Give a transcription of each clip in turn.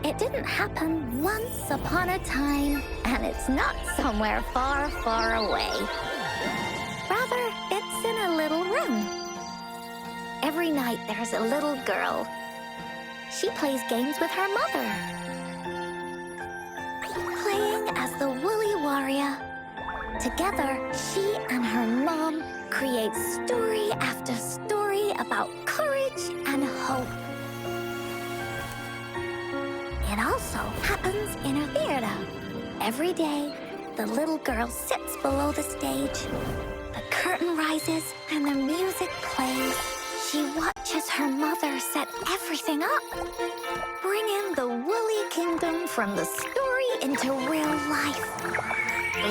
it didn't happen once upon a time, and it's not somewhere far, far away. Rather, it's in a little room. Every night there's a little girl. She plays games with her mother. Playing as the Woolly Warrior. Together, she and her mom create story after story about courage and hope. It also happens in a theater. Every day, the little girl sits below the stage. The curtain rises and the music plays. She watches her mother set everything up, bringing the Woolly Kingdom from the story into real life.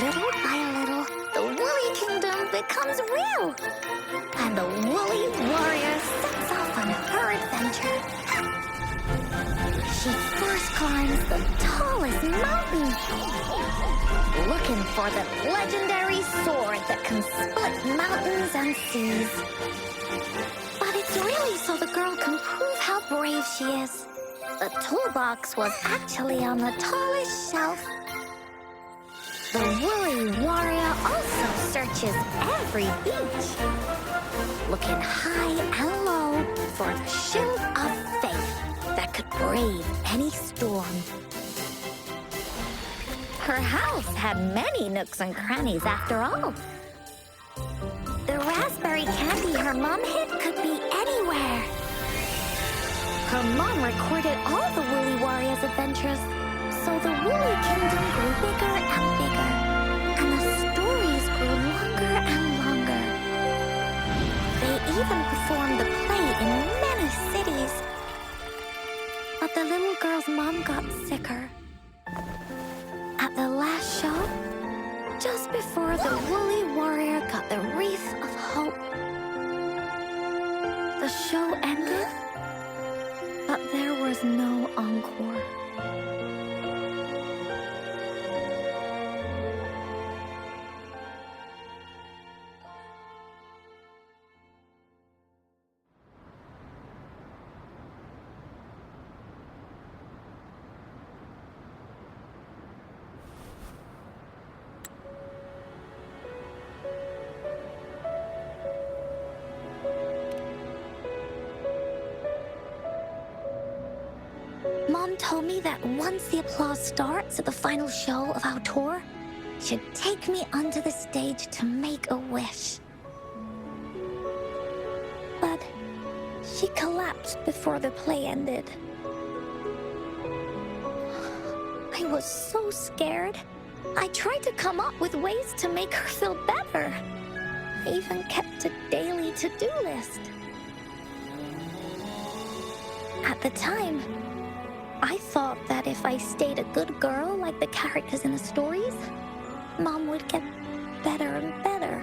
Little by little, the Woolly Kingdom becomes real, and the Woolly Warrior sets off on her adventure. She first climbs the tallest mountain, looking for the legendary sword that can split mountains and seas. But it's really so the girl can prove how brave she is. The toolbox was actually on the tallest shelf. The Woolly Warrior also searches every beach, looking high and low for the shield of faith that could brave any storm. Her house had many nooks and crannies after all. The raspberry candy her mom hid could be anywhere. Her mom recorded all the Woolly Warrior's adventures, so the Woolly Kingdom grew bigger and bigger, and the stories grew longer and longer. They even performed the play in many cities. But the little girl's mom got sicker. At the last show, just before the Woolly Warrior got the wreath of hope, the show ended, but there was no encore. Mom told me that once the applause starts at the final show of our tour, she'd take me onto the stage to make a wish. But she collapsed before the play ended. I was so scared. I tried to come up with ways to make her feel better. I even kept a daily to-do list. At the time, I thought that if I stayed a good girl like the characters in the stories, Mom would get better and better.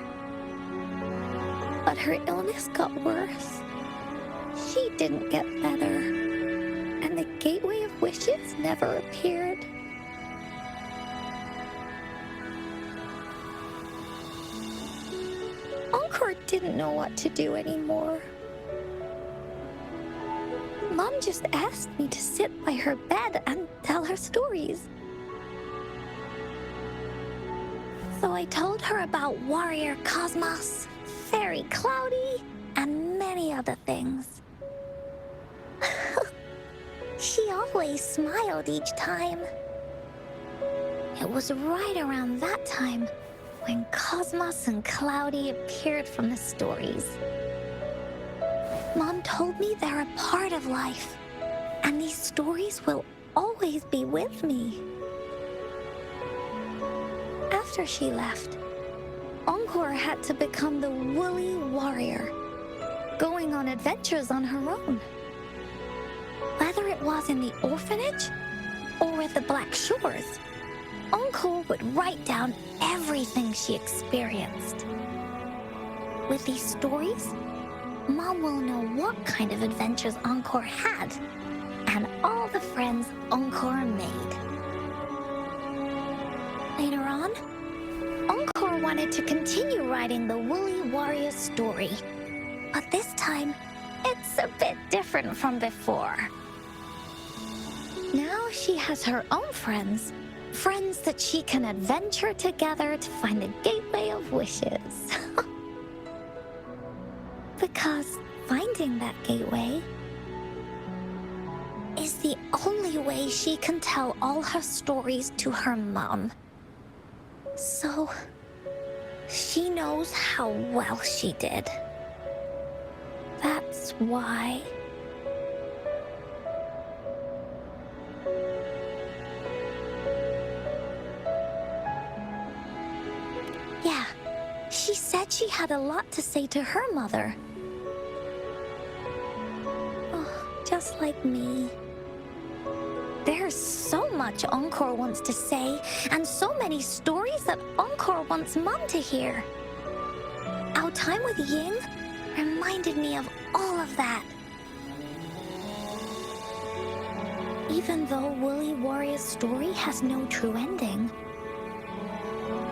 But her illness got worse. She didn't get better, and the Gateway of Wishes never appeared. Encore didn't know what to do anymore. Mom just asked me to sit by her bed and tell her stories. So I told her about Warrior Cosmos, Fairy Cloudy, and many other things. She always smiled each time. It was right around that time when Cosmos and Cloudy appeared from the stories. Mom told me they're a part of life, and these stories will always be with me. After she left, Encore had to become the Woolly Warrior, going on adventures on her own. Whether it was in the orphanage or at the Black Shores, Encore would write down everything she experienced. With these stories, Mom will know what kind of adventures Encore had and all the friends Encore made. Later on, Encore wanted to continue writing the Woolly Warrior story, but this time, it's a bit different from before. Now she has her own friends. Friends that she can adventure together to find the gateway of wishes. Because finding that gateway is the only way she can tell all her stories to her mom. So, she knows how well she did. That's why. Yeah, she said she had a lot to say to her mother. Oh, just like me. There's so much Encore wants to say, and so many stories that Encore wants Mom to hear. Our time with Ying reminded me of all of that. Even though Woolly Warrior's story has no true ending,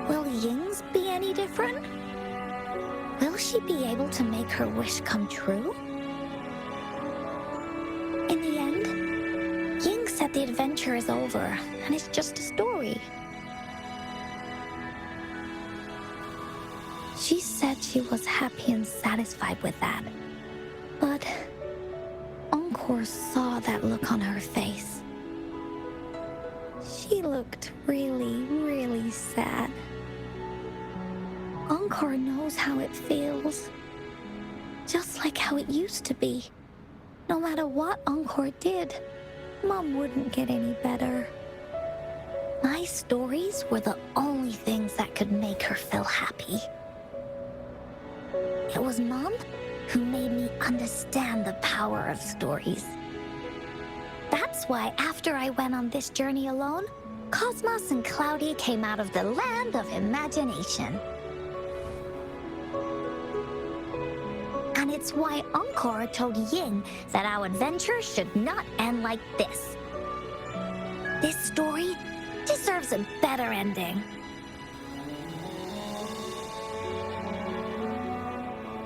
will Ying's be any different? Will she be able to make her wish come true? In the end, Ying said the adventure is over, and it's just a story. She said she was happy and satisfied with that. But Encore saw that look on her face. She looked really, really sad. Encore knows how it feels. Just like how it used to be. No matter what Encore did, Mom wouldn't get any better. My stories were the only things that could make her feel happy. It was Mom who made me understand the power of stories. That's why after I went on this journey alone, Cosmos and Cloudy came out of the land of imagination. And it's why Encore told Ying that our adventure should not end like this. This story deserves a better ending.